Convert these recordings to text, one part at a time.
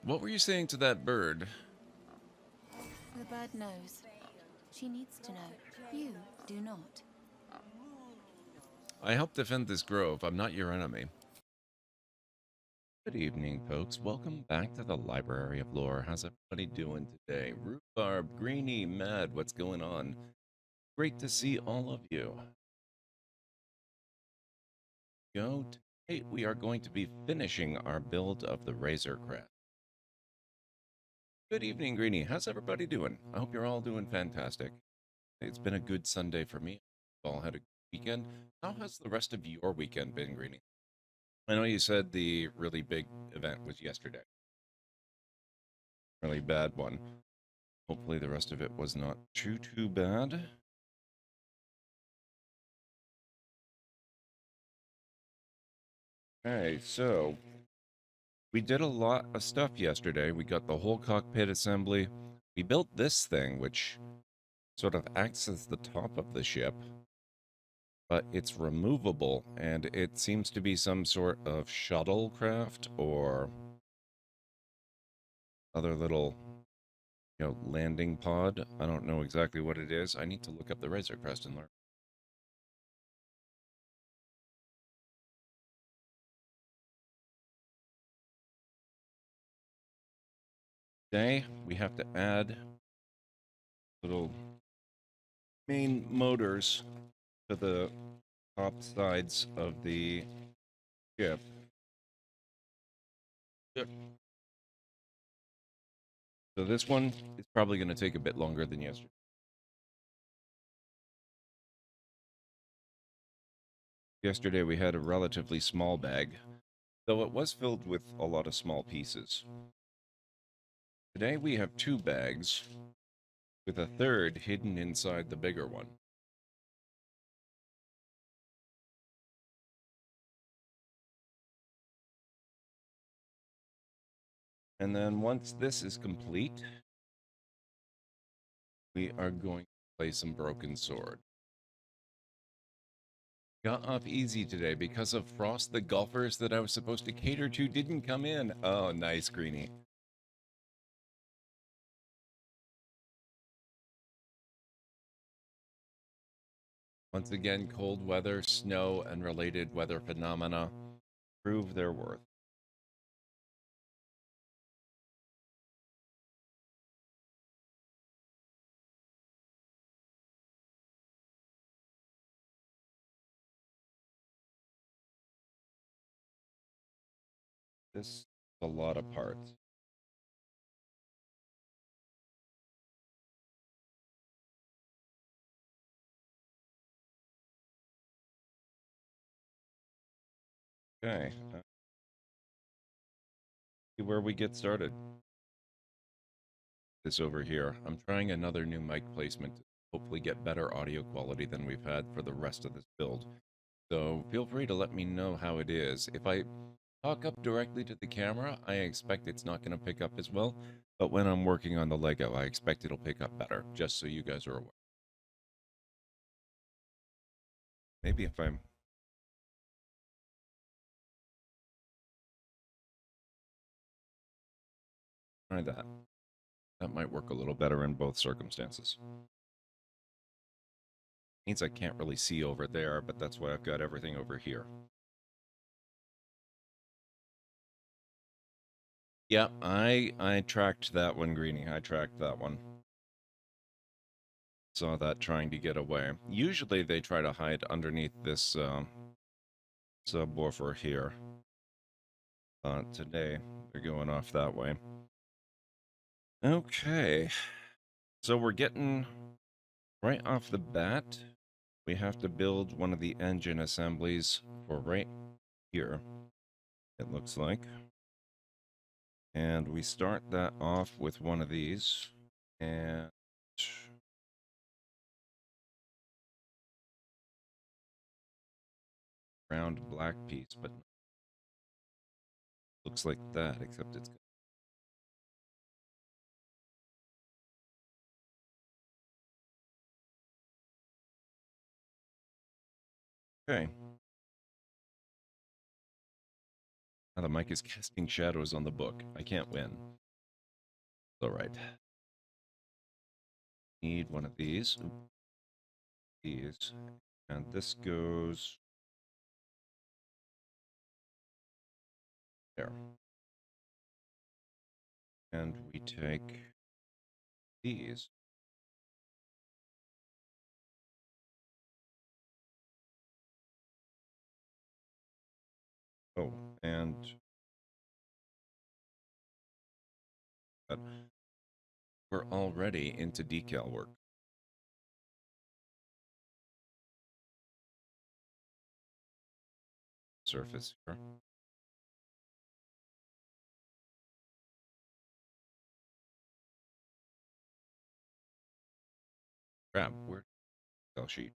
What were you saying to that bird? The bird knows. She needs to know. You do not. I help defend this grove. I'm not your enemy. Good evening, folks. Welcome back to the Library of Lore. How's everybody doing today? Rhubarb, Greeny, Mad, what's going on? Great to see all of you. Today we are going to be finishing our build of the Razor Crest. Good evening, Greeny. How's everybody doing? I hope you're all doing fantastic. It's been a good Sunday for me. All had a good weekend. How has the rest of your weekend been, Greeny? I know you said the really big event was yesterday. Really bad one. Hopefully the rest of it was not too bad. Okay, so we did a lot of stuff yesterday. We got the whole cockpit assembly. We built this thing, which sort of acts as the top of the ship, but it's removable, and it seems to be some sort of shuttlecraft or other little, landing pod. I don't know exactly what it is. I need to look up the Razor Crest and learn. Today, we have to add little main motors to the top sides of the ship. Yep. So this one is probably going to take a bit longer than yesterday. Yesterday we had a relatively small bag, though it was filled with a lot of small pieces. Today we have two bags, with a third hidden inside the bigger one. And then once this is complete, we are going to play some Broken Sword. Got off easy today because of Frost. The golfers that I was supposed to cater to didn't come in. Oh, nice, Greenie. Once again, cold weather, snow, and related weather phenomena prove their worth. This is a lot of parts. Okay, see where we get started. This over here. I'm trying another new mic placement to hopefully get better audio quality than we've had for the rest of this build. So feel free to let me know how it is. If I talk up directly to the camera, I expect it's not going to pick up as well. But when I'm working on the Lego, I expect it'll pick up better, just so you guys are aware. Maybe if I'm... Try that. That might work a little better in both circumstances. Means I can't really see over there, but that's why I've got everything over here. Yeah, I tracked that one, Greenie. I tracked that one. Saw that trying to get away. Usually they try to hide underneath this subwoofer here. Today they're going off that way. Okay, so we're getting right off the bat. We have to build one of the engine assemblies for right here, it looks like. And we start that off with one of these. And round black piece, but looks like that, except it's... Okay. Now the mic is casting shadows on the book. I can't win. All right. Need one of these. These. And this goes there. And we take these. Oh, and we're already into decal work. Surface here. Crap, where decal sheet?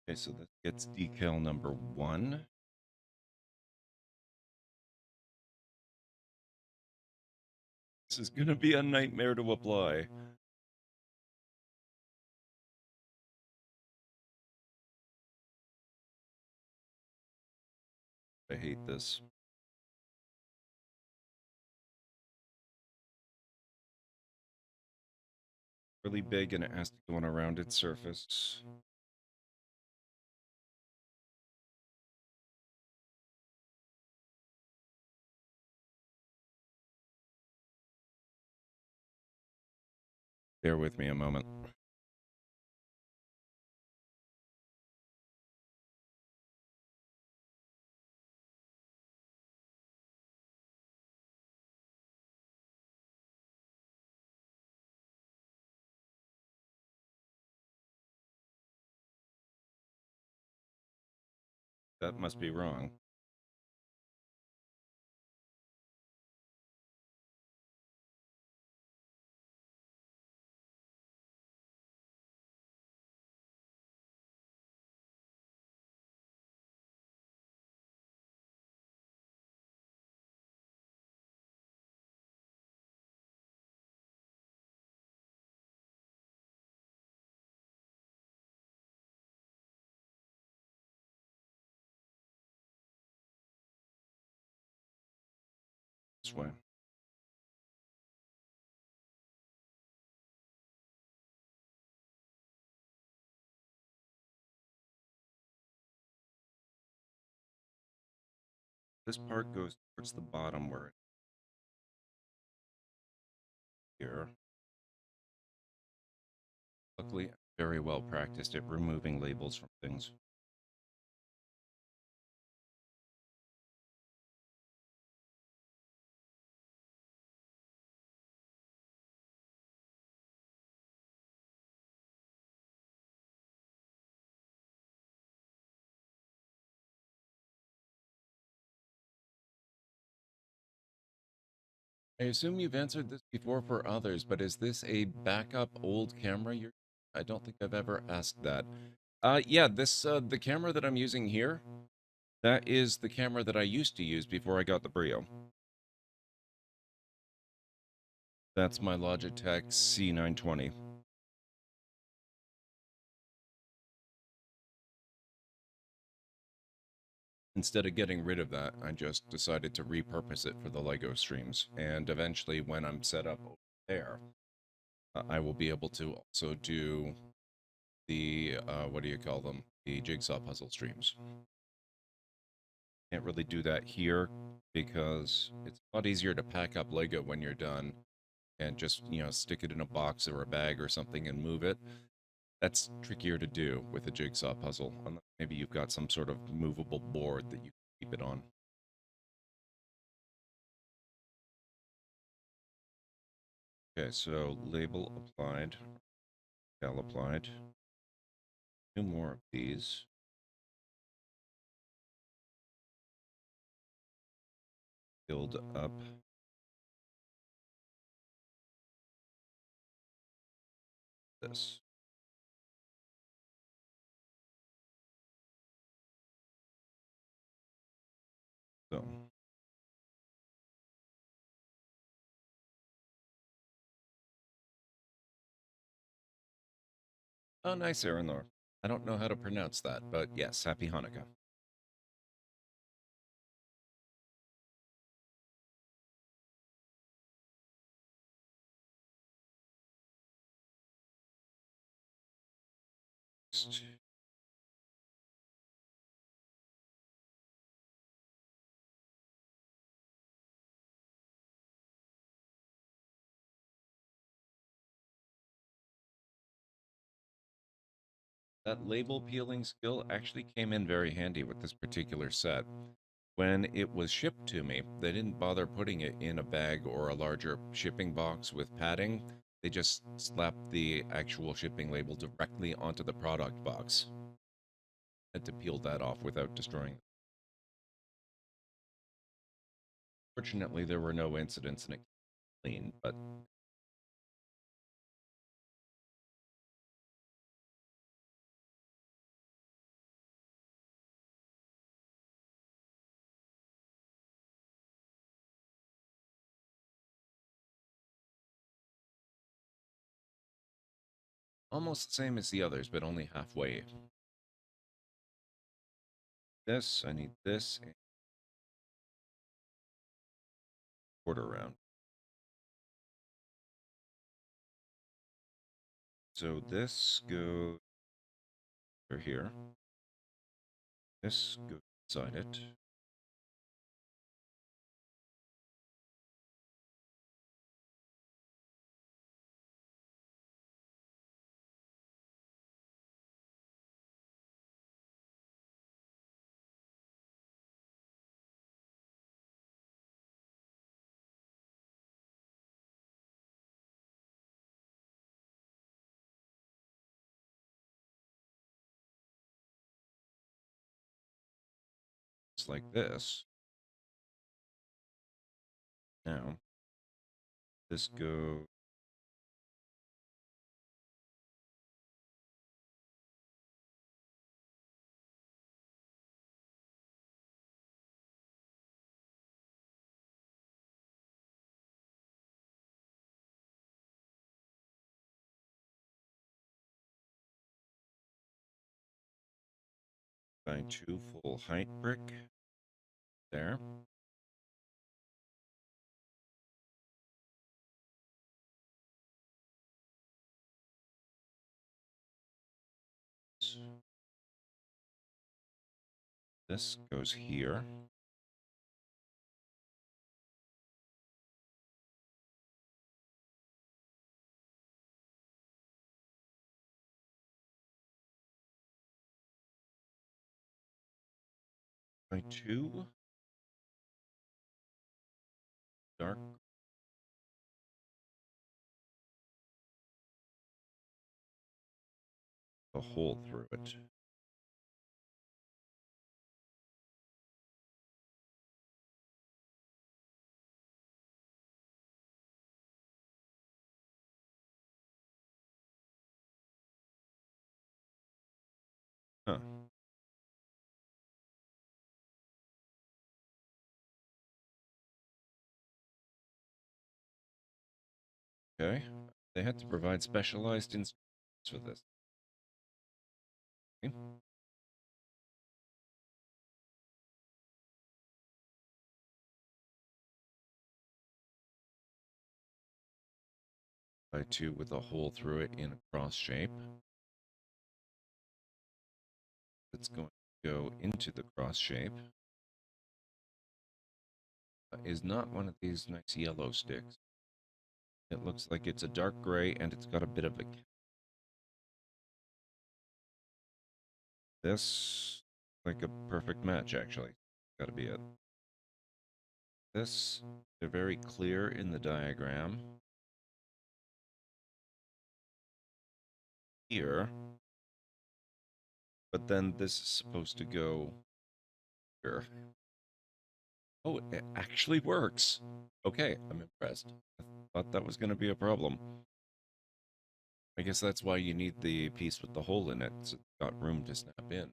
Okay, so that gets decal number 1. This is gonna be a nightmare to apply. I hate this. Really big and it has to go on a rounded surface. Bear with me a moment. That must be wrong. This way. This part goes towards the bottom where it's here. Luckily, I'm very well practiced at removing labels from things. I assume you've answered this before for others, but is this a backup old camera? I don't think I've ever asked that. Yeah, the camera that I'm using here, that is the camera that I used to use before I got the Brio. That's my Logitech C920. Instead of getting rid of that, I just decided to repurpose it for the LEGO streams. And eventually, when I'm set up over there, I will be able to also do the, what do you call them? The jigsaw puzzle streams. Can't really do that here because it's a lot easier to pack up Lego when you're done and just, stick it in a box or a bag or something and move it. That's trickier to do with a jigsaw puzzle, unless maybe you've got some sort of movable board that you can keep it on. Okay, so label applied, cal applied. Two more of these. Build up this. So Oh, nice, Aranor. I don't know how to pronounce that, but yes, happy Hanukkah. That label peeling skill actually came in very handy with this particular set. When it was shipped to me, they didn't bother putting it in a bag or a larger shipping box with padding. They just slapped the actual shipping label directly onto the product box. Had to peel that off without destroying it. Fortunately, there were no incidents and it clean, but almost the same as the others, but only halfway. This, I need this, and quarter round. So this goes over here. This goes inside it. It's like this. Now, this goes by 2 full height brick. There. This goes here. By 2 dark. A hole through it. Huh. Okay. They had to provide specialized instructions for this. Okay. By 2 with a hole through it in a cross shape. It's going to go into the cross shape. Is not one of these nice yellow sticks. It looks like it's a dark gray and it's got a bit of a. This, like a perfect match, actually. Gotta be it. This, they're very clear in the diagram. Here. But then this is supposed to go here. Oh, it actually works. Okay, I'm impressed. I thought that was going to be a problem. I guess that's why you need the piece with the hole in it, so it's got room to snap in.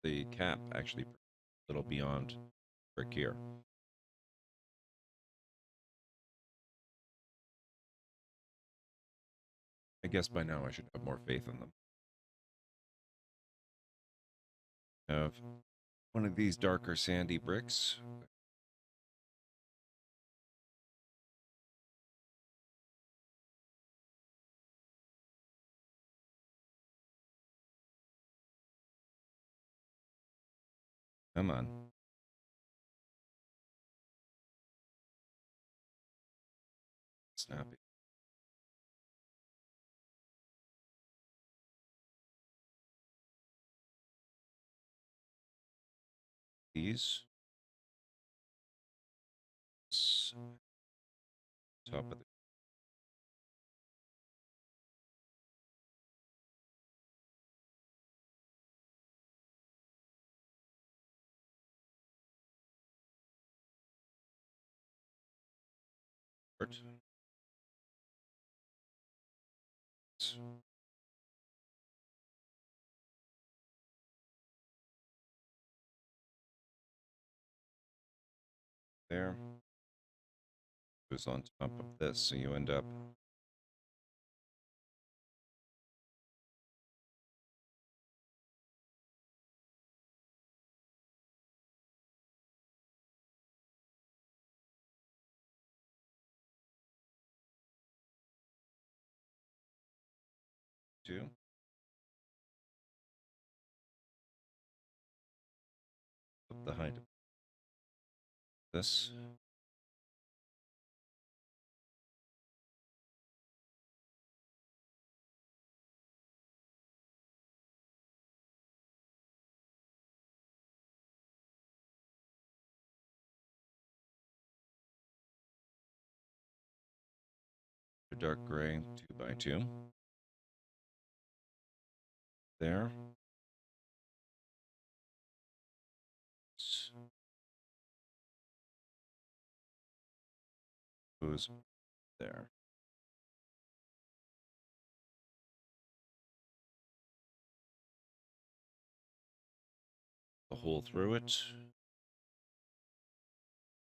The cap actually a little beyond brick here. I guess by now I should have more faith in them. Have one of these darker sandy bricks. Come on. Snappy. These. Top of the court. There. Goes on top of this, so you end up to the height of this. Dark gray 2x2. There. Goes there. A hole through it.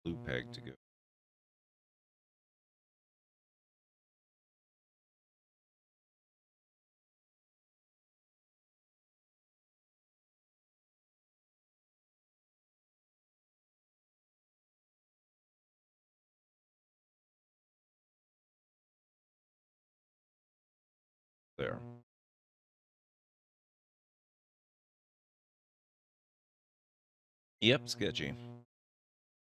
Blue peg to go. There. Yep, sketchy.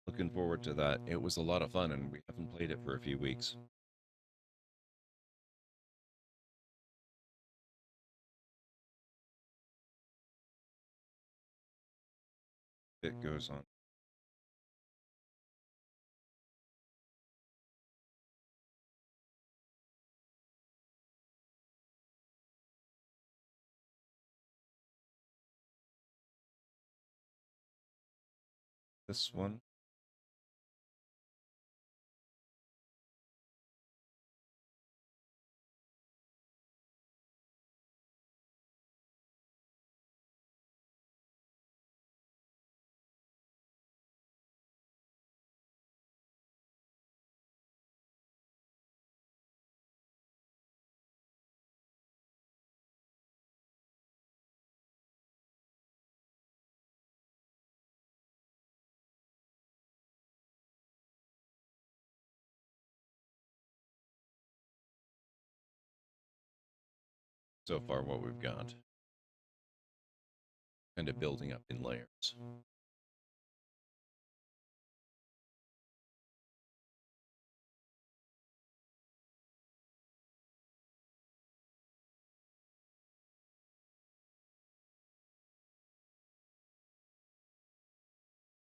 Looking forward to that. It was a lot of fun, and we haven't played it for a few weeks. It goes on. This one. So far, what we've got. Kind of building up in layers.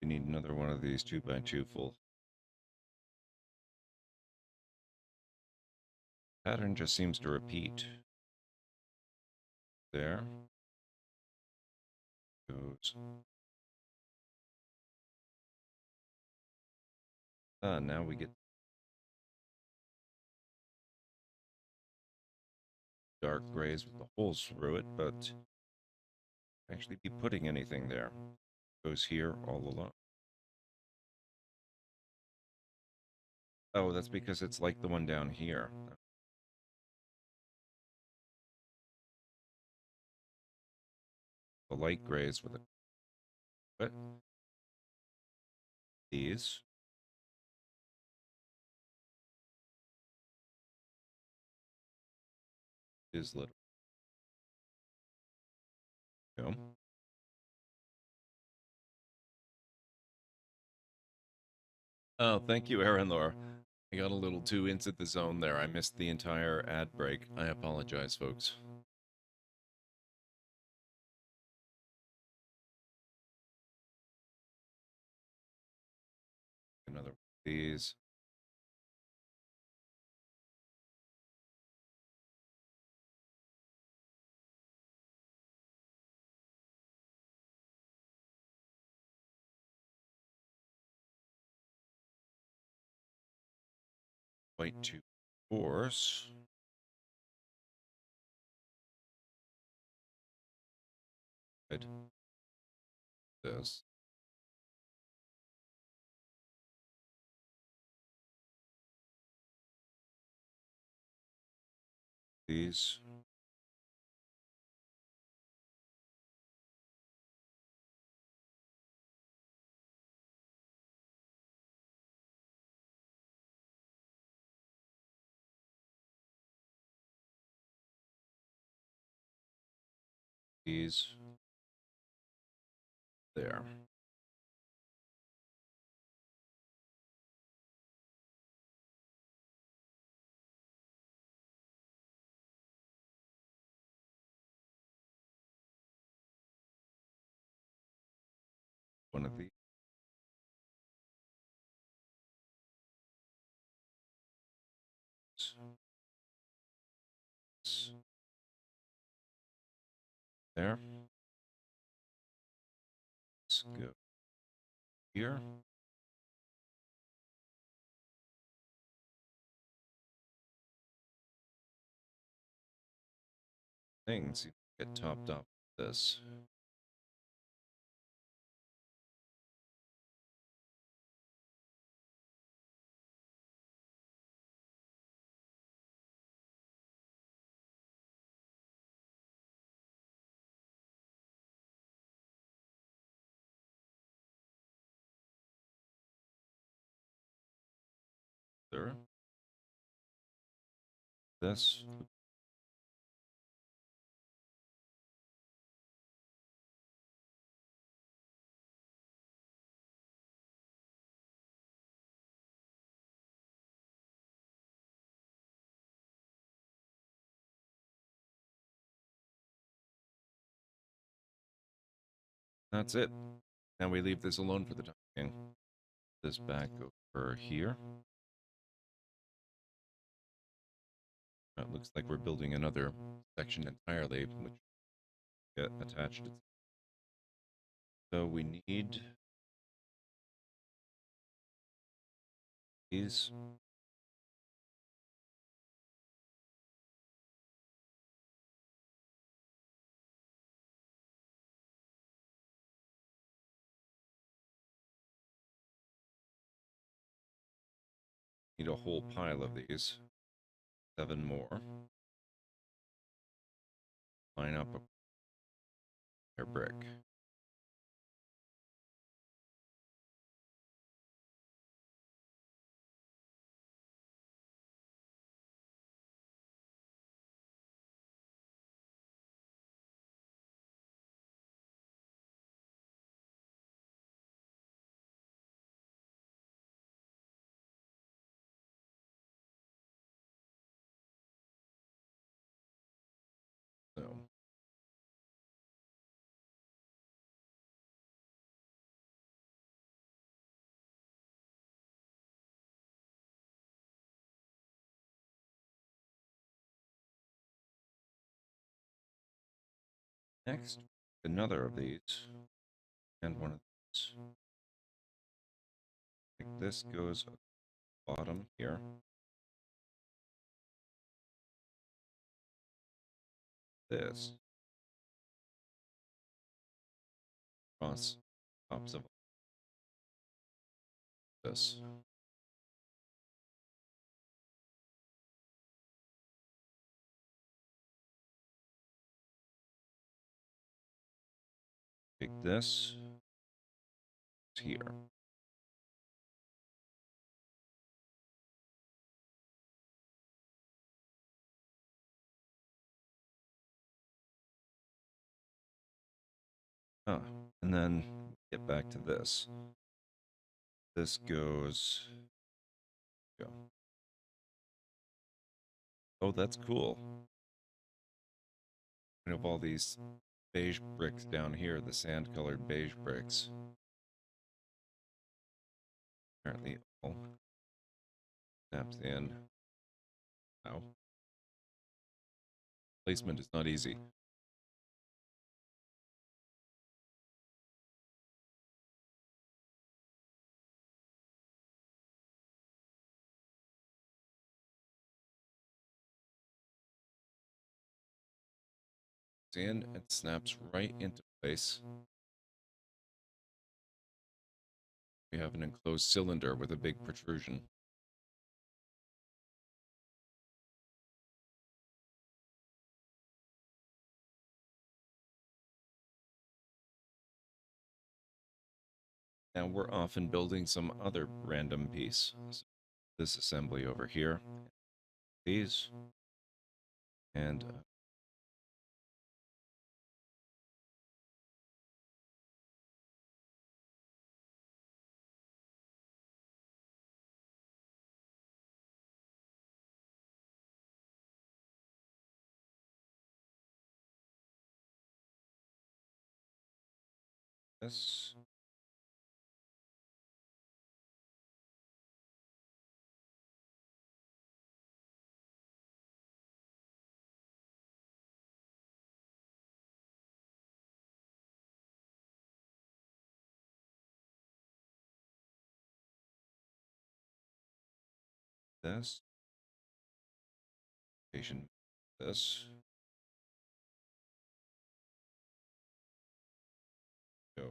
We need another one of these 2x2 full. Pattern just seems to repeat. There. Goes. Now we get dark grays with the holes through it, but actually be putting anything there. Goes here all along. Oh, that's because it's like the one down here. The light grays with it. But these is little. Go. Oh, thank you, Aaron Laura. I got a little too into the zone there. I missed the entire ad break. I apologize, folks. Another one of these. White to force. Good. This. These. These. There. One of these. There. Let's go here. Things get topped off with this. There. This. That's it. Now we leave this alone for the time being. This back over here. It looks like we're building another section entirely, which get attached. So we need these. Need a whole pile of these. 7 more. Line up a brick. So next, another of these, and one of these. Like this goes at the bottom here. This cross tops of this. Take this, here. Huh. And then get back to this. This goes. Go. Oh, that's cool. We have all these beige bricks down here, the sand-colored beige bricks. Apparently all snaps in. Wow. Placement is not easy. In, it snaps right into place. We have an enclosed cylinder with a big protrusion. Now we're off and building some other random piece. So this assembly over here, these, and this. This. Station. This. Go.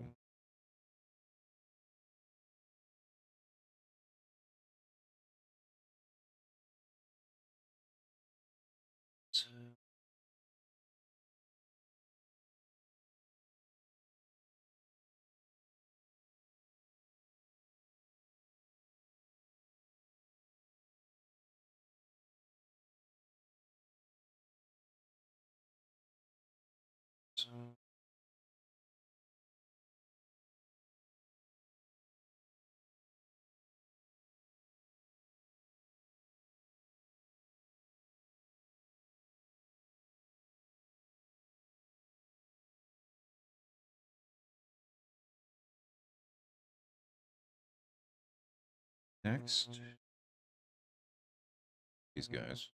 Next, these guys.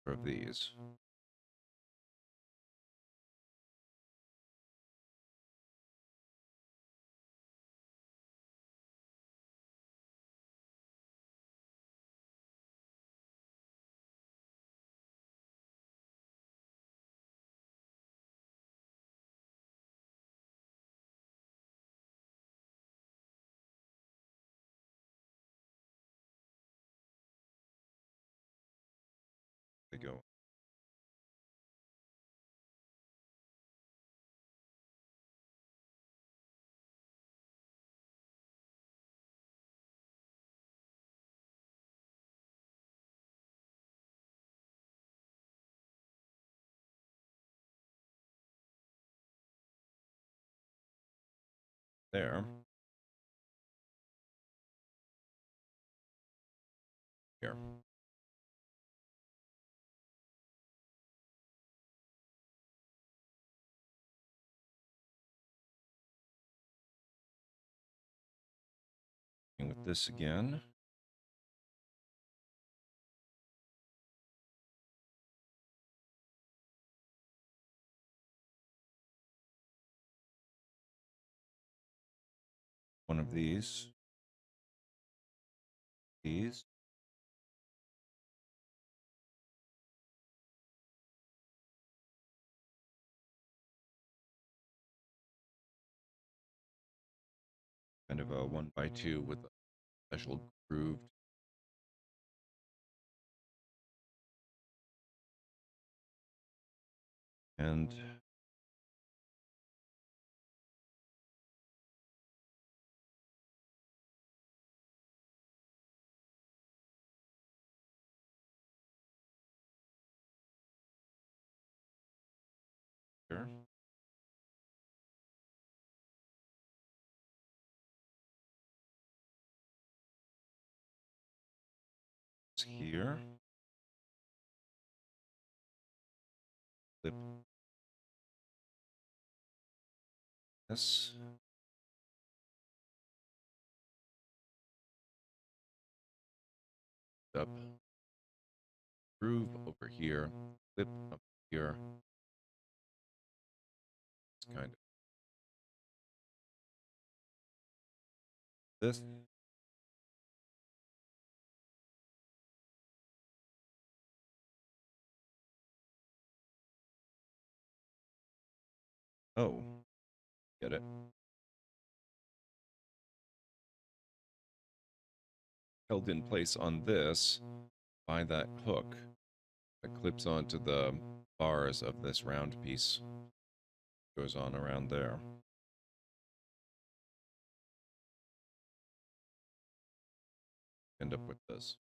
Of these. They go. There. Here. And with this again. One of these. These. Kind of a 1x2 with a special grooved. And here. It's here. Clip this. Up. Groove over here. Clip up here. It's kind of this. Oh, get it. Held in place on this by that hook that clips onto the bars of this round piece. Goes on around there. End up with this.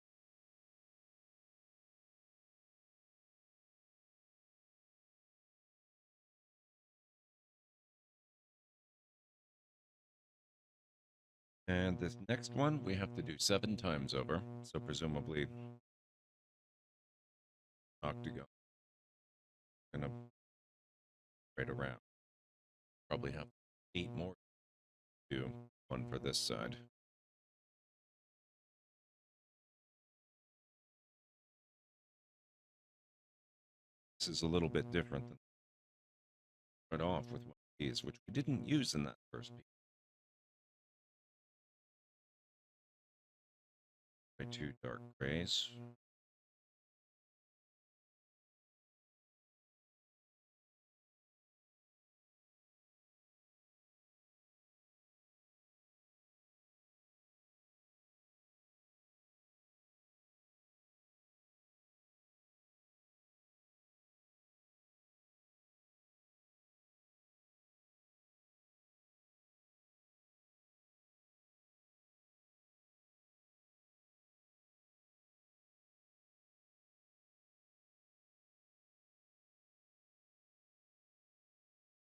And this next one we have to do 7 times over, so presumably octagon. Gonna right around. Probably have 8 more to do. One for this side. This is a little bit different than start off with one of these, which we didn't use in that first piece. By 2 dark grays.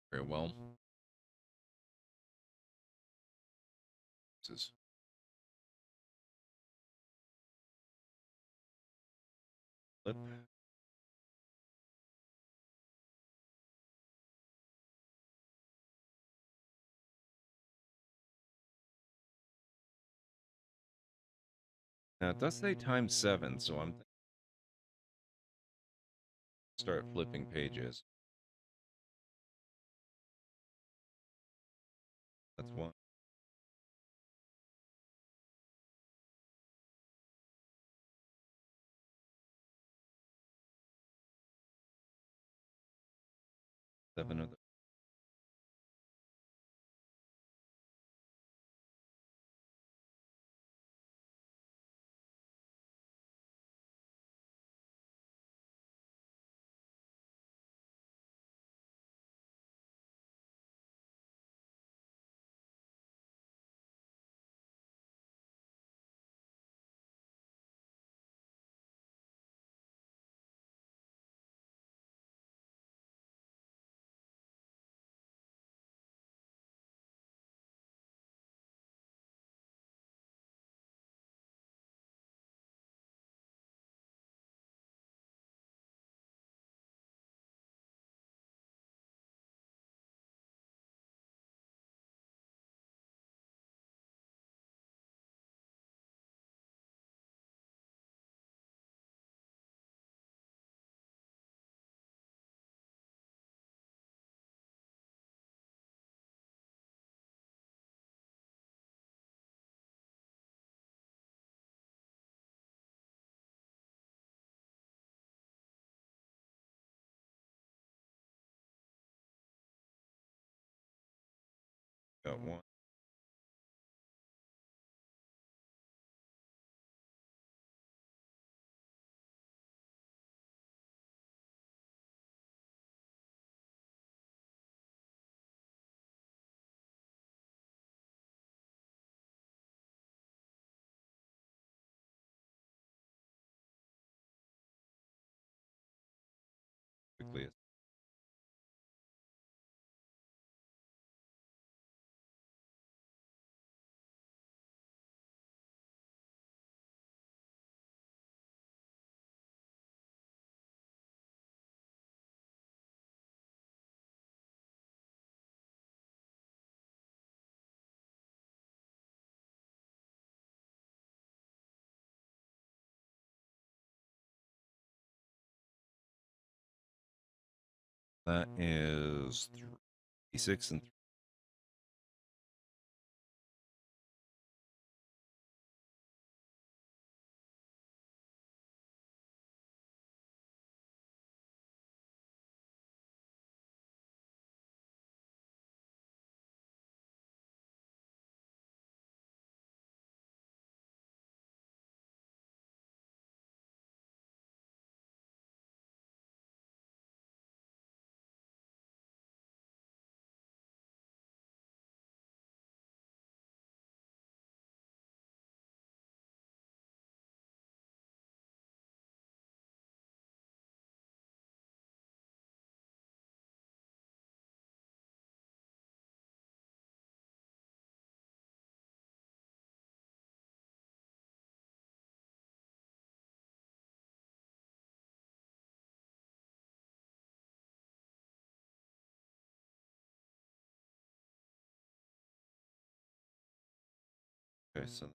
Very well. This is flip. Now it does say times 7, so I'm start flipping pages. That's one. Seven of the got one. That is 36 and 3. Okay, so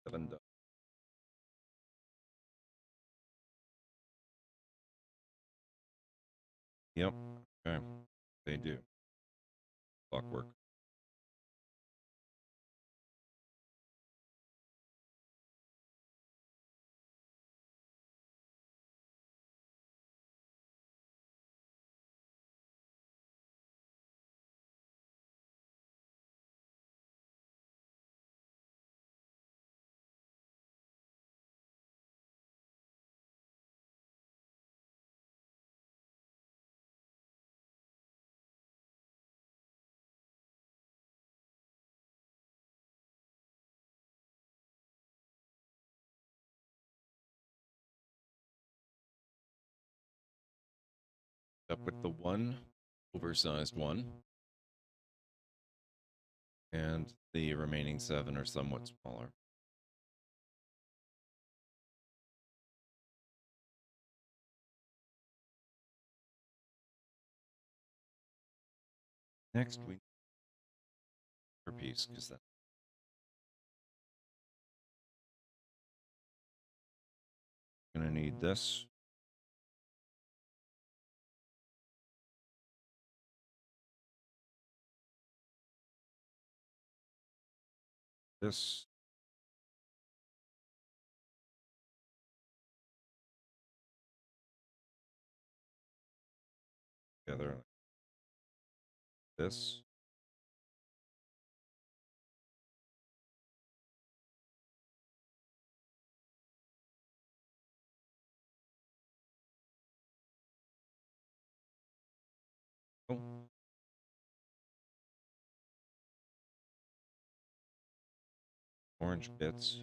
seven done. Yep. Okay. They do. Clockwork. Up with the one oversized one, and the remaining 7 are somewhat smaller. Next, we need a piece because that's going to need this. This. Together. This. Oh, orange bits.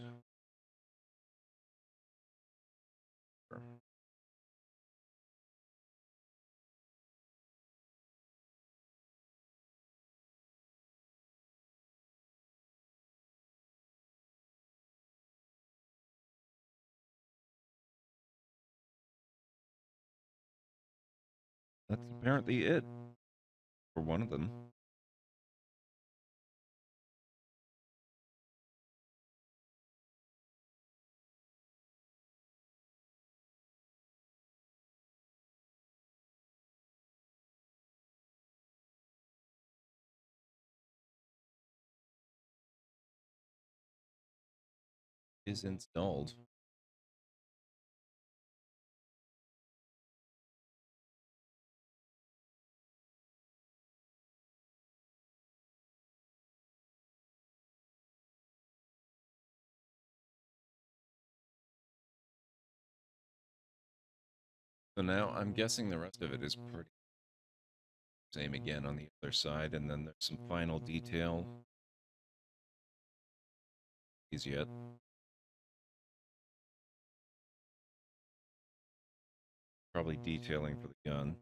That's apparently it for one of them. Is installed. So now I'm guessing the rest of it is pretty Same again on the other side, and then there's some final detail. Easy yet. Probably detailing for the gun.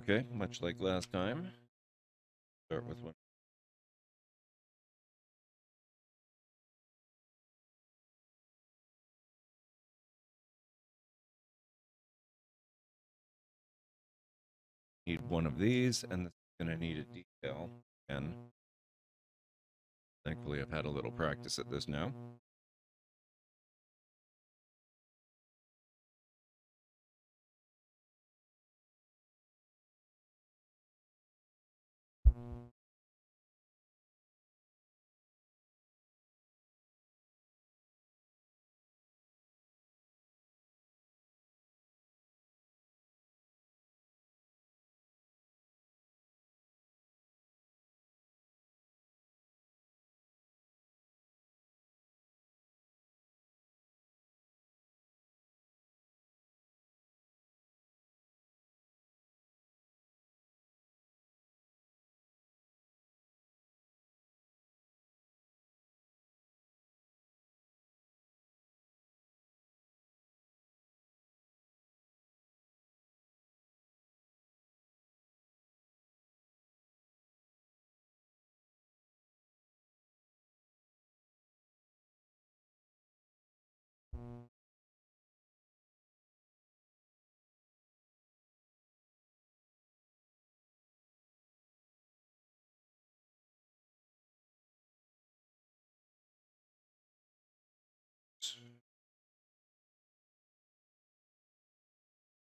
Okay, much like last time. Start with one. Need one of these, and this is going to need a detail. And thankfully, I've had a little practice at this now.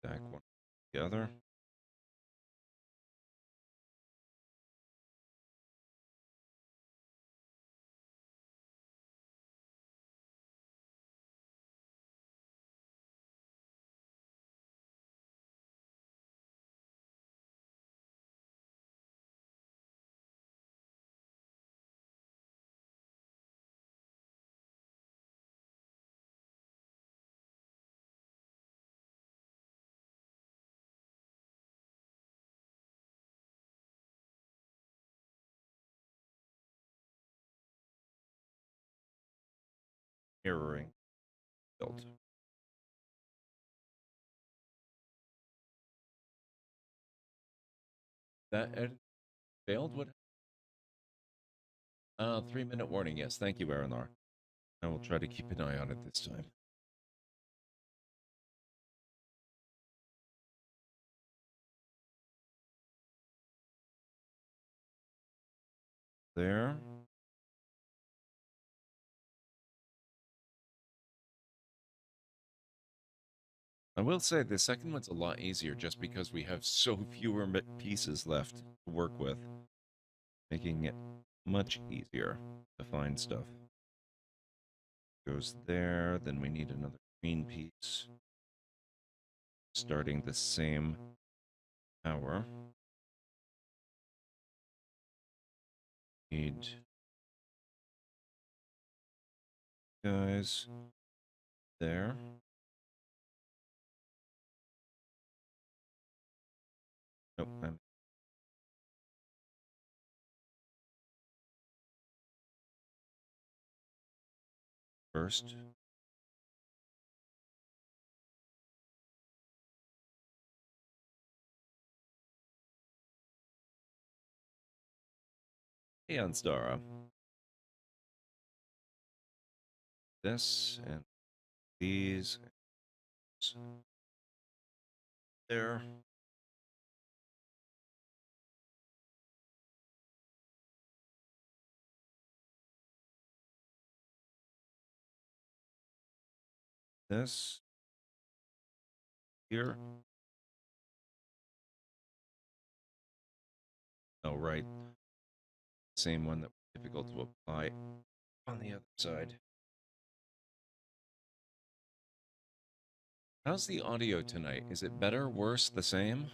Stack one together. Mirroring built. That edit failed? What? 3-minute warning. Yes, thank you, Aranar. I will try to keep an eye on it this time. There. I will say the second one's a lot easier just because we have so fewer pieces left to work with, making it much easier to find stuff. Goes there, then we need another green piece. Starting the same hour. Need guys there. Nope, I'm first. Hey, Anstara. This and these. There. This. Here. Oh, right. Same one that was difficult to apply on the other side. How's the audio tonight? Is it better, worse, the same?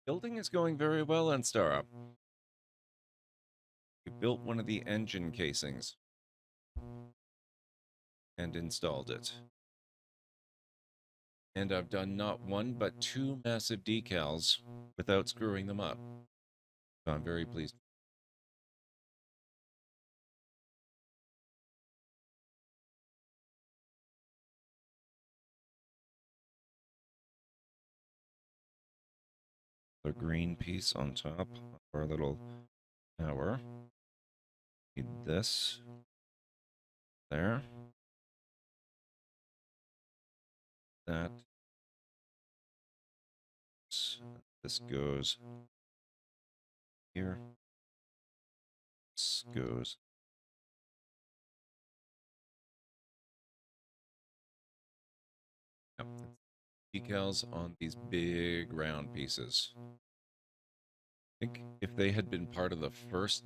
Building is going very well, Anstara. We built one of the engine casings and installed it. And I've done not one but two massive decals without screwing them up. So I'm very pleased. The green piece on top of our little tower. Need this there. That. This goes here. This goes. Yep. Decals on these big round pieces. I think if they had been part of the first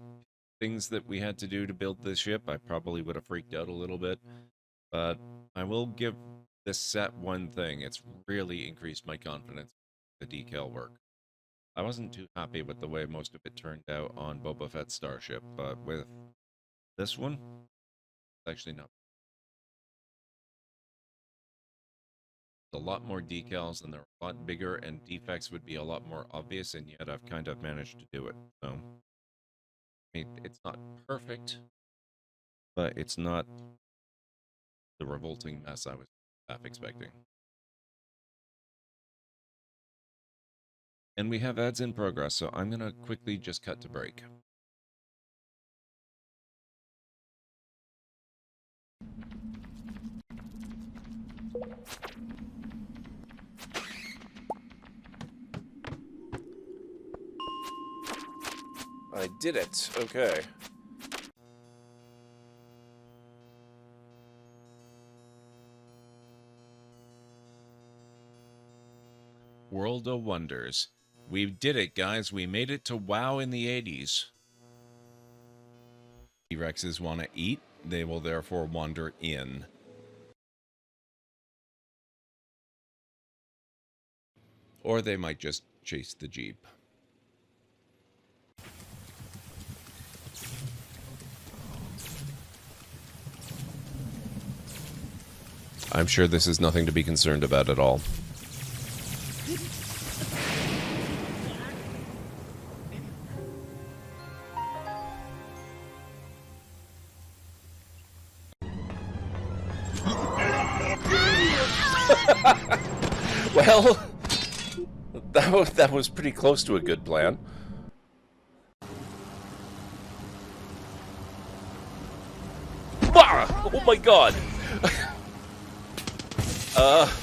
things that we had to do to build this ship, I probably would have freaked out a little bit. But I will give this set one thing. It's really increased my confidence in the decal work. I wasn't too happy with the way most of it turned out on Boba Fett's starship, but with this one, it's actually not. A lot more decals and they're a lot bigger, and defects would be a lot more obvious, and yet I've kind of managed to do it. So, I mean, it's not perfect, but it's not the revolting mess I was half expecting. And we have ads in progress, so I'm going to quickly just cut to break. I did it. Okay. World of Wonders. We did it, guys. We made it to WoW in the 80s. T-Rexes want to eat. They will therefore wander in. Or they might just chase the Jeep. I'm sure this is nothing to be concerned about at all. Well, that was pretty close to a good plan. Ah! Oh my god! Oh.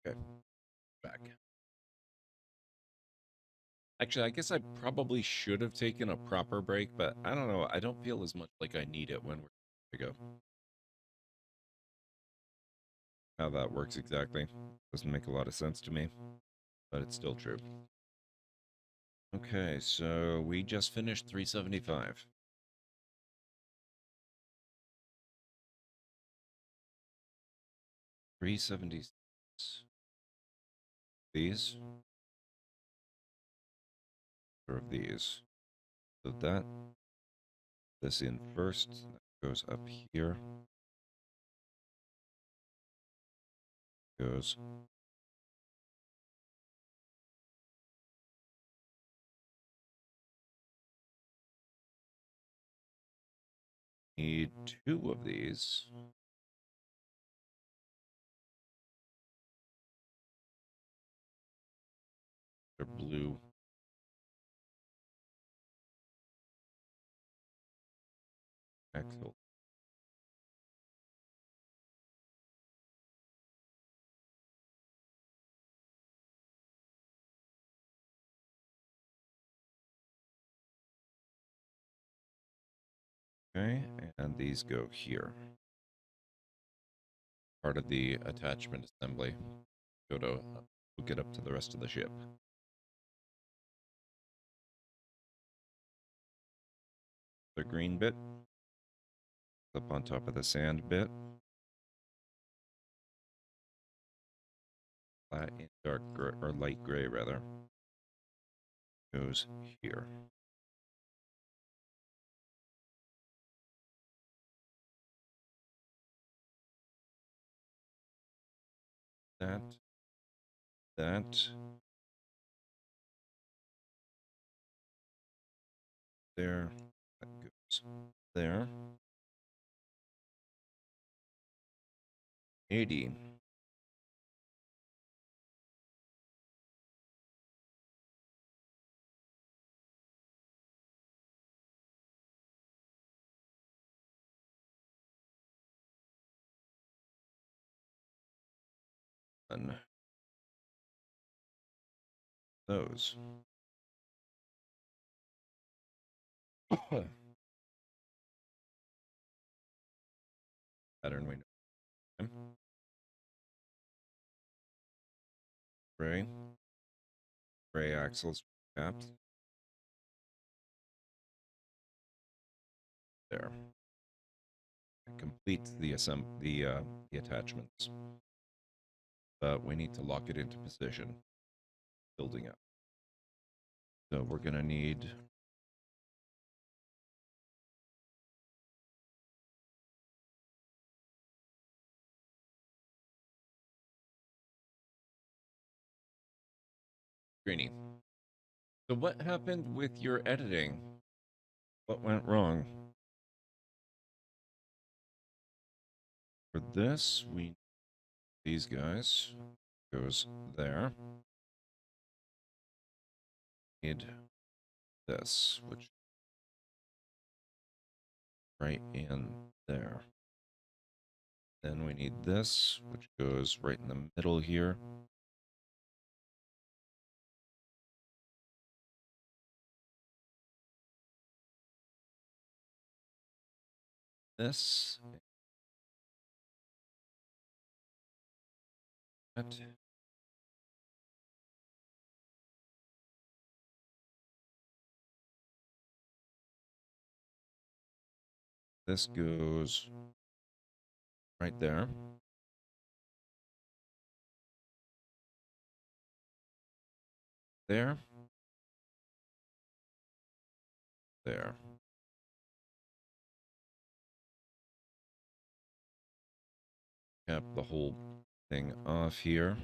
Okay, back. Actually, I guess I probably should have taken a proper break, but I don't know. I don't feel as much like I need it when we're to go. How that works exactly doesn't make a lot of sense to me, but it's still true. Okay, so we just finished 375. These or of these. So that this in first, that goes up here. Goes need two of these. They're blue. Excellent. Okay, and these go here. part of the attachment assembly. Go to hook it up to the rest of the ship. The green bit up on top of the sand bit. Flat in dark gray, or light gray rather, goes here. That, there, that goes there. 80. And those. Pattern we know. Gray. Gray axles caps. There. It completes the the attachments. But we need to lock it into position. Building up. So we're gonna need Greenie. So what happened with your editing? What went wrong? For this, these guys goes there. Need this, which right in there. Then we need this, which goes right in the middle here. This. That. This goes right there. There. There. Cap the whole thing off here.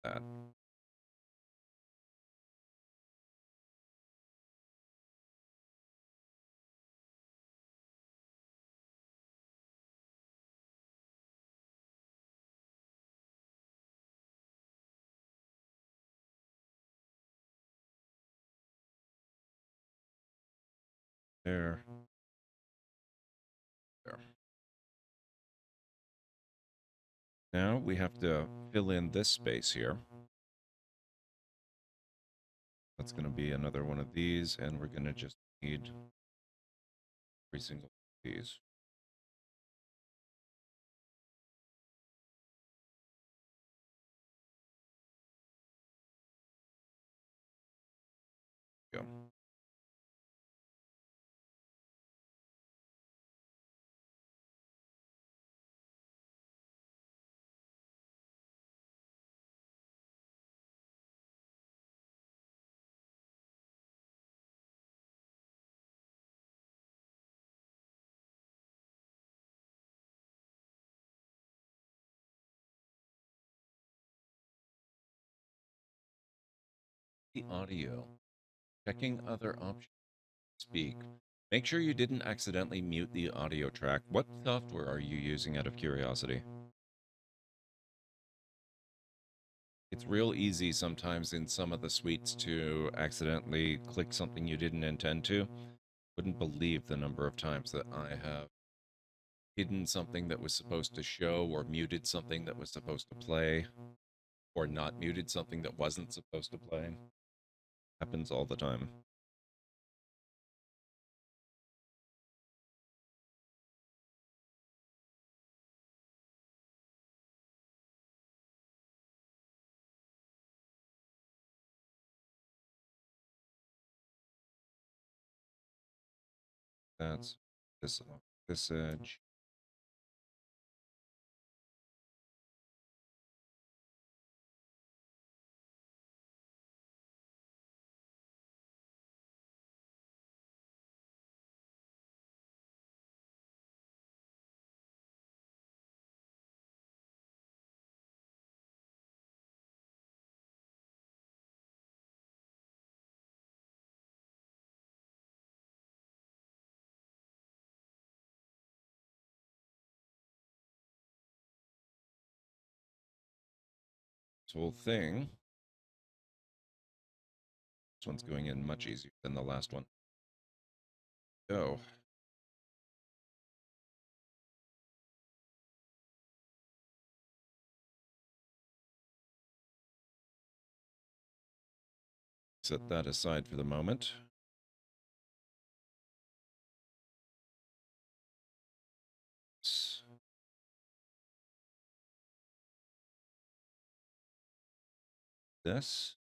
That. There. There. Now we have to fill in this space here. That's going to be another one of these, and we're going to just need every single one of these. Go. The audio. Checking other options. Speak. Make sure you didn't accidentally mute the audio track. What software are you using out of curiosity? It's real easy sometimes in some of the suites to accidentally click something you didn't intend to. Wouldn't believe the number of times that I have hidden something that was supposed to show, or muted something that was supposed to play, or not muted something that wasn't supposed to play. Happens all the time. That's this along this edge. This whole thing. This one's going in much easier than the last one. Oh, set that aside for the moment. This.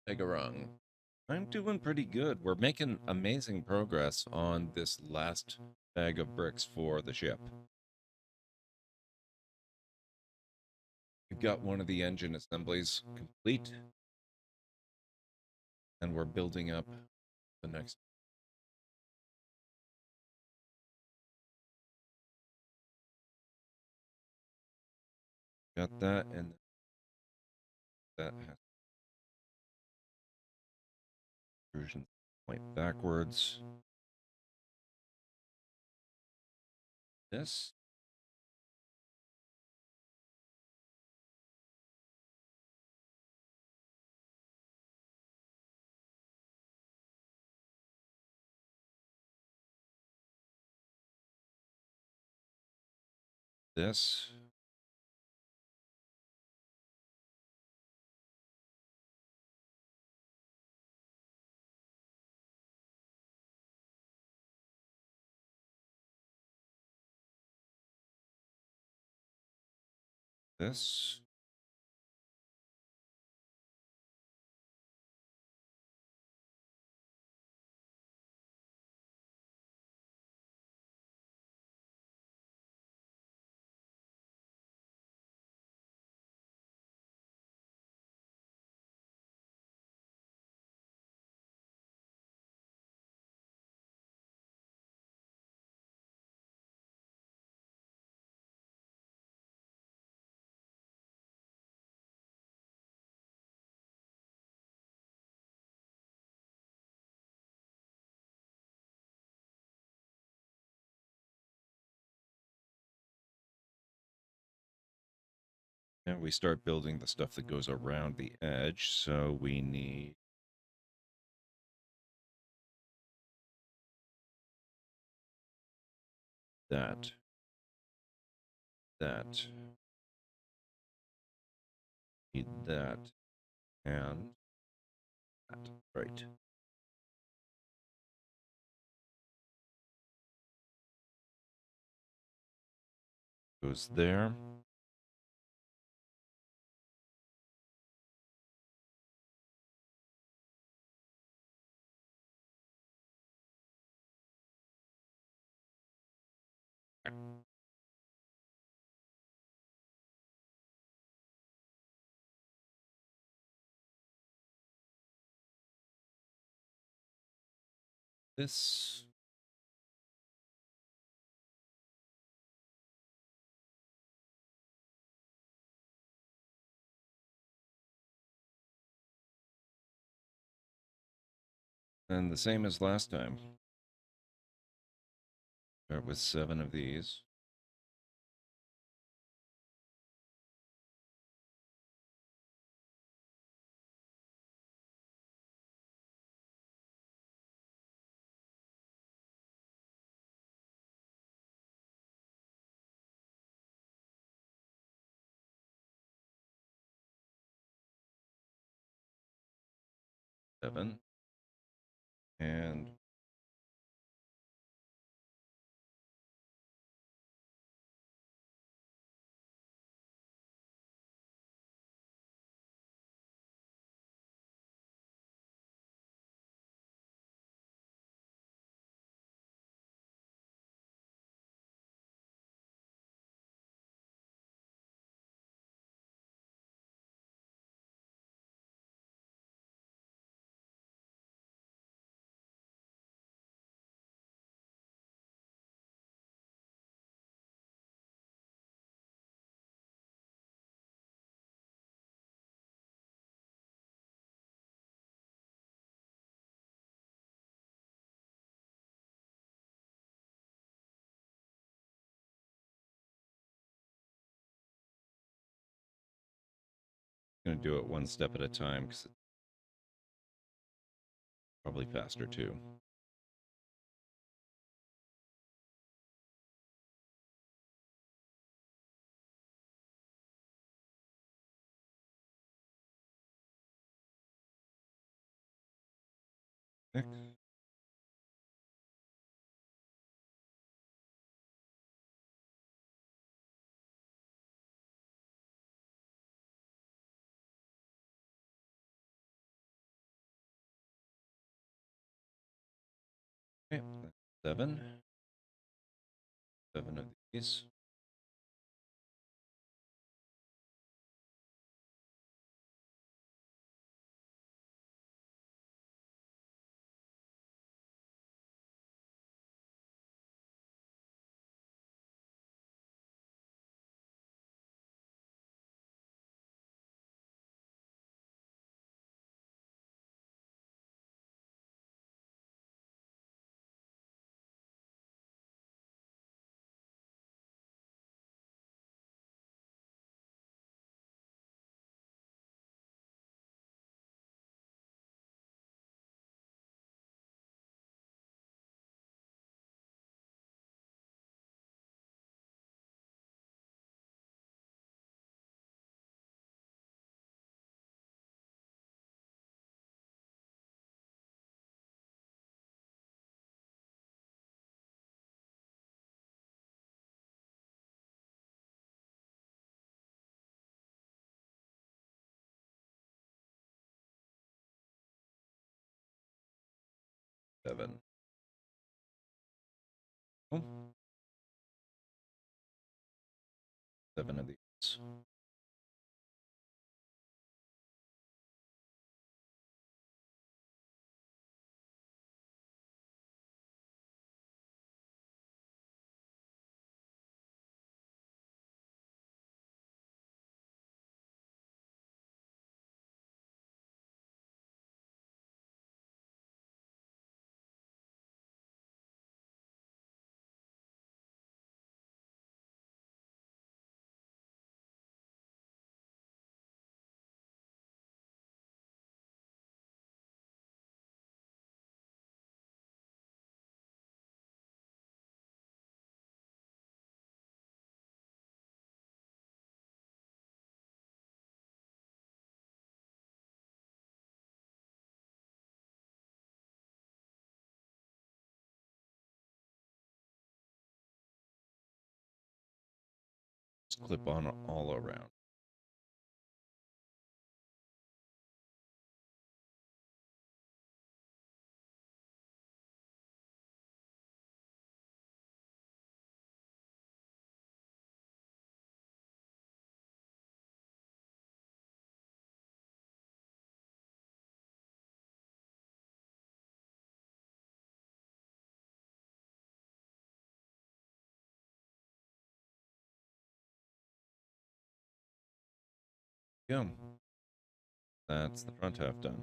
Megarung. I'm doing pretty good. We're making amazing progress on this last bag of bricks for the ship. We've got one of the engine assemblies complete, and we're building up the next. Got that, and that has extrusion point backwards. This. This. This. And we start building the stuff that goes around the edge. So we need that. That. Need that. And that. Right. Goes there. This. And the same as last time. Start with 7 of these. Seven. And Gonna do it one step at a time because it's probably faster too. Six. Okay, seven. Seven of these. Seven. Oh, seven of these. Just clip on all around. Yeah, that's the front half done.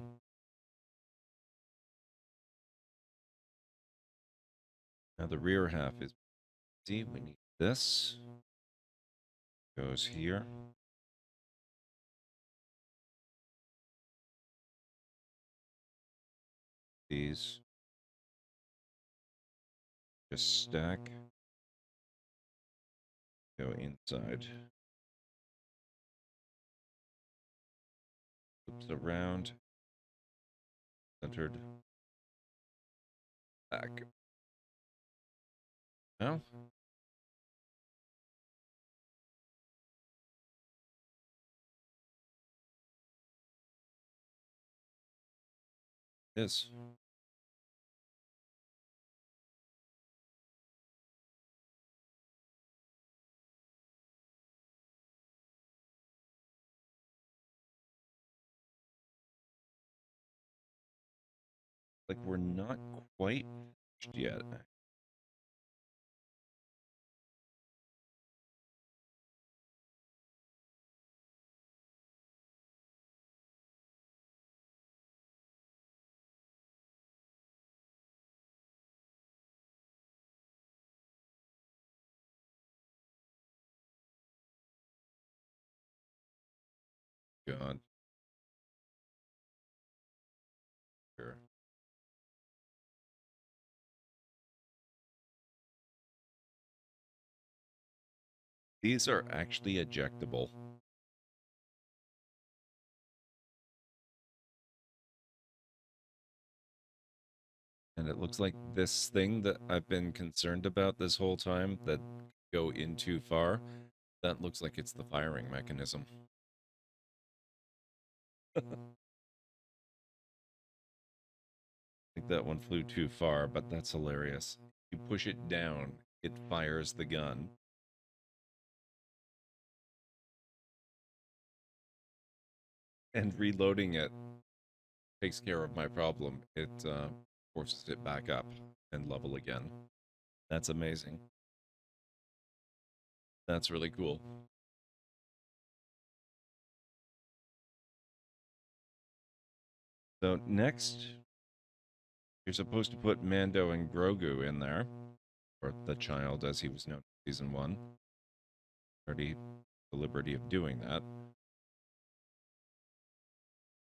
Now the rear half is, see, we need this. Goes here. These just stack. Go inside. Flips around. Centered. Back. Now. This. Like we're not quite finished yet. God. These are actually ejectable. And it looks like this thing that I've been concerned about this whole time that go in too far, that looks like it's the firing mechanism. I think that one flew too far, but that's hilarious. You push it down, it fires the gun. And reloading it takes care of my problem. It forces it back up and level again. That's amazing. That's really cool. So next, you're supposed to put Mando and Grogu in there, or the child as he was known in season 1. Already the liberty of doing that.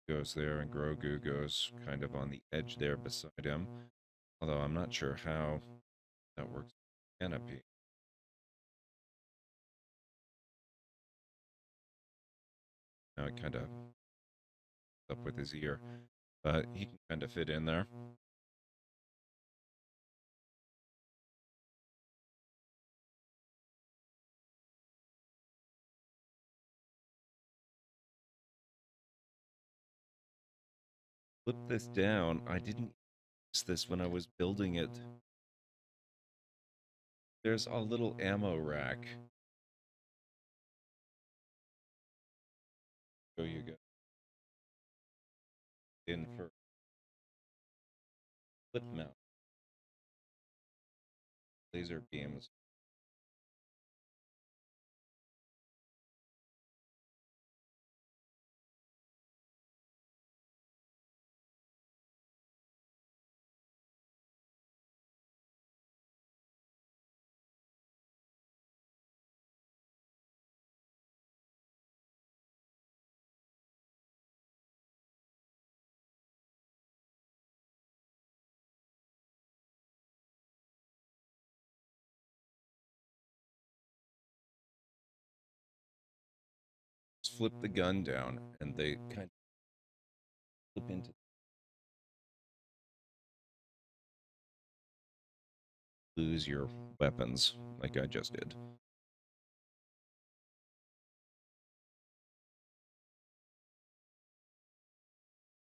Goes there, and Grogu goes kind of on the edge there beside him. Although I'm not sure how that works with canopy. Now it kind of up with his ear, but he can kind of fit in there. Flip this down. I didn't use this when I was building it. There's a little ammo rack. Show you guys in for flip mount laser beams. Just flip the gun down, and they kind of flip into lose your weapons, like I just did.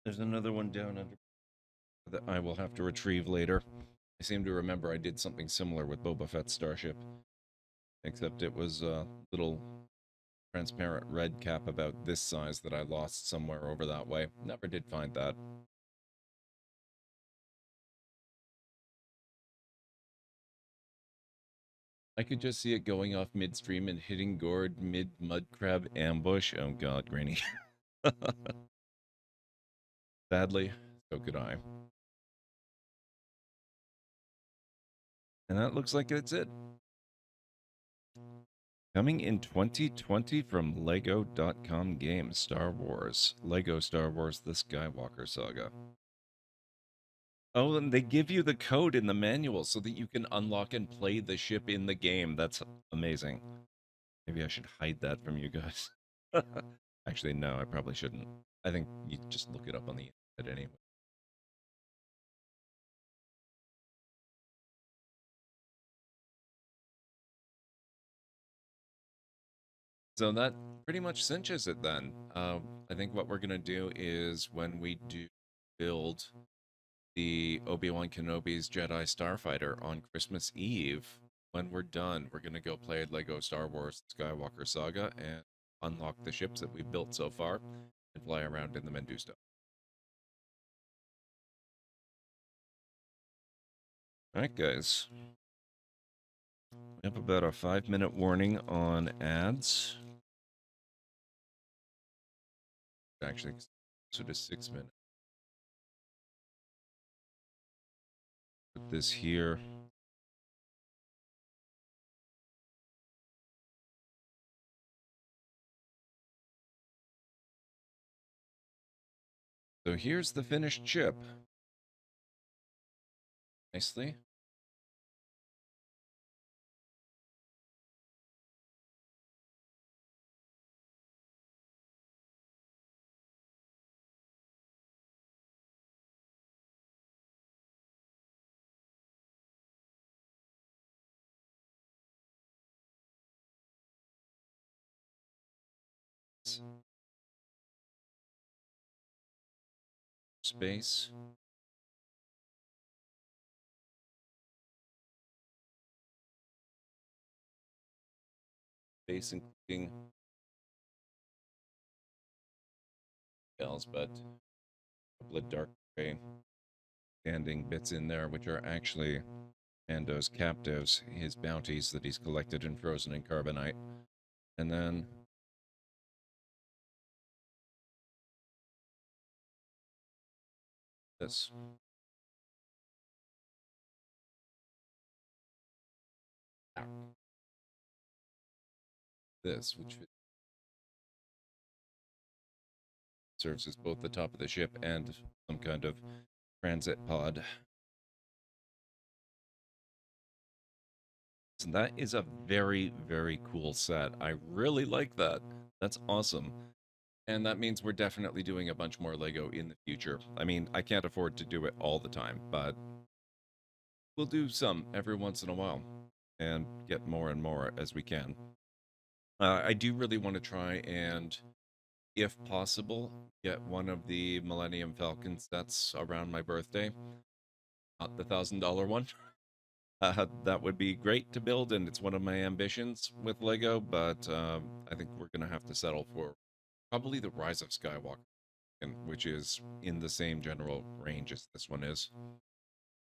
There's another one down under that I will have to retrieve later. I seem to remember I did something similar with Boba Fett's starship, except it was a little transparent red cap about this size that I lost somewhere over that way. Never did find that. I could just see it going off midstream and hitting Gord mid mud crab ambush. Oh god, Granny. Sadly, so could I. And that looks like it's it. Coming in 2020 from Lego.com Games, Star Wars. Lego Star Wars The Skywalker Saga. Oh, and they give you the code in the manual so that you can unlock and play the ship in the game. That's amazing. Maybe I should hide that from you guys. Actually, no, I probably shouldn't. I think you just look it up on the internet anyway. So that pretty much cinches it then. I think what we're going to do is when we do build the Obi-Wan Kenobi's Jedi Starfighter on Christmas Eve, when we're done, we're going to go play Lego Star Wars Skywalker Saga and unlock the ships that we've built so far and fly around in the Mendusta. All right, guys. We have about a 5-minute warning on ads. Actually, sort of 6 minutes. Put this here. So here's the finished chip. Nicely. space. Space including decals, but a couple of dark gray standing bits in there, which are actually Mando's captives, his bounties that he's collected and frozen in carbonite. And then this. This, which serves as both the top of the ship and some kind of transit pod. So that is a very, very cool set. I really like that. That's awesome. And that means we're definitely doing a bunch more Lego in the future. I mean, I can't afford to do it all the time, but we'll do some every once in a while and get more and more as we can. I do really want to try and, if possible, get one of the Millennium Falcon sets around my birthday. Not the $1,000 one. That would be great to build, and it's one of my ambitions with Lego, but I think we're going to have to settle for probably the Rise of Skywalker, which is in the same general range as this one is.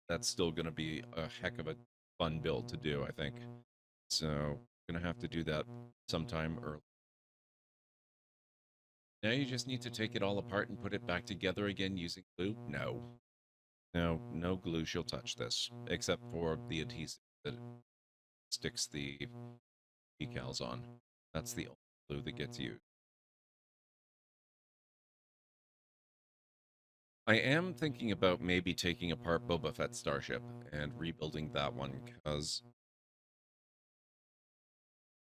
That's still going to be a heck of a fun build to do, I think. So, going to have to do that sometime early. Now you just need to take it all apart and put it back together again using glue? No. No, no glue shall touch this, except for the adhesive that sticks the decals on. That's the only glue that gets used. I am thinking about maybe taking apart Boba Fett's starship and rebuilding that one, because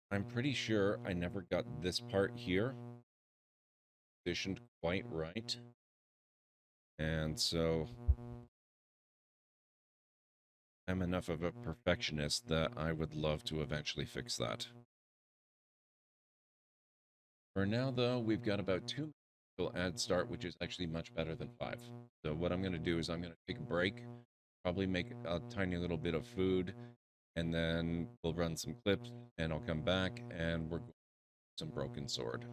I'm pretty sure I never got this part here positioned quite right. And so I'm enough of a perfectionist that I would love to eventually fix that. For now, though, we've got about 2 minutes till ad start, which is actually much better than 5. So what I'm going to do is I'm going to take a break, probably make a tiny little bit of food, and then we'll run some clips, and I'll come back, and we're going to some Broken Sword.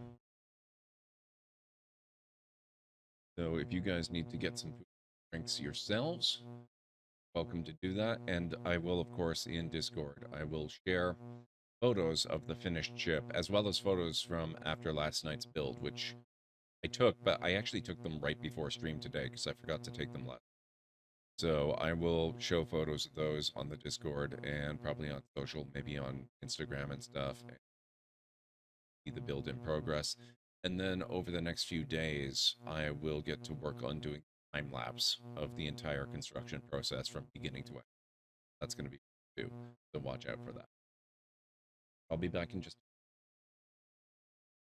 So if you guys need to get some food drinks yourselves, welcome to do that. And I will, of course, in Discord, I will share photos of the finished ship, as well as photos from after last night's build, which I took, but I actually took them right before stream today because I forgot to take them last. So I will show photos of those on the Discord and probably on social, maybe on Instagram and stuff. And see the build in progress. And then over the next few days, I will get to work on doing time lapse of the entire construction process from beginning to end. That's going to be too. So watch out for that. I'll be back in just